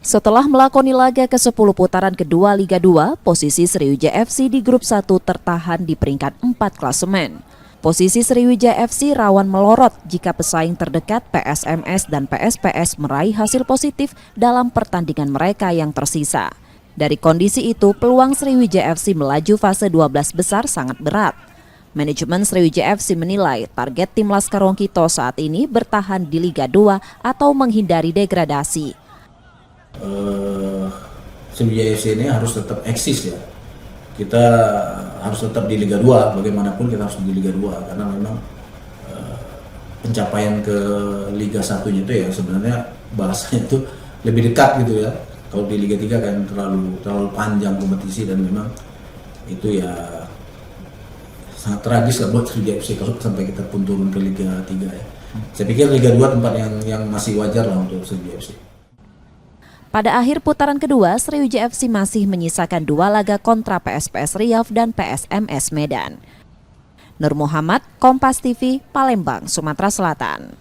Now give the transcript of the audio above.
Setelah melakoni laga ke-10 putaran kedua Liga 2, posisi Sriwijaya FC di grup 1 tertahan di peringkat 4 klasemen. Posisi Sriwijaya FC rawan melorot jika pesaing terdekat PSMS dan PSPS meraih hasil positif dalam pertandingan mereka yang tersisa. Dari kondisi itu, peluang Sriwijaya FC melaju fase 12 besar sangat berat. Manajemen Sriwijaya FC menilai target tim Laskar Wongkito saat ini bertahan di Liga 2 atau menghindari degradasi. Sriwijaya FC ini harus tetap eksis ya. Kita harus tetap di Liga 2, bagaimanapun kita harus di Liga 2 karena memang pencapaian ke Liga 1-nya itu ya sebenarnya bahasanya itu lebih dekat gitu ya. Kalau di Liga 3 kan terlalu panjang kompetisi dan memang itu ya sangat tragis lah buat Sriwijaya FC kalau sampai kita pun turun ke Liga 3 ya. Saya pikir Liga 2 tempat yang masih wajar lah untuk Sriwijaya FC. Pada akhir putaran kedua, Sriwijaya FC masih menyisakan 2 laga kontra PSPS Riau dan PSMS Medan. Nur Muhammad, Kompas TV, Palembang, Sumatera Selatan.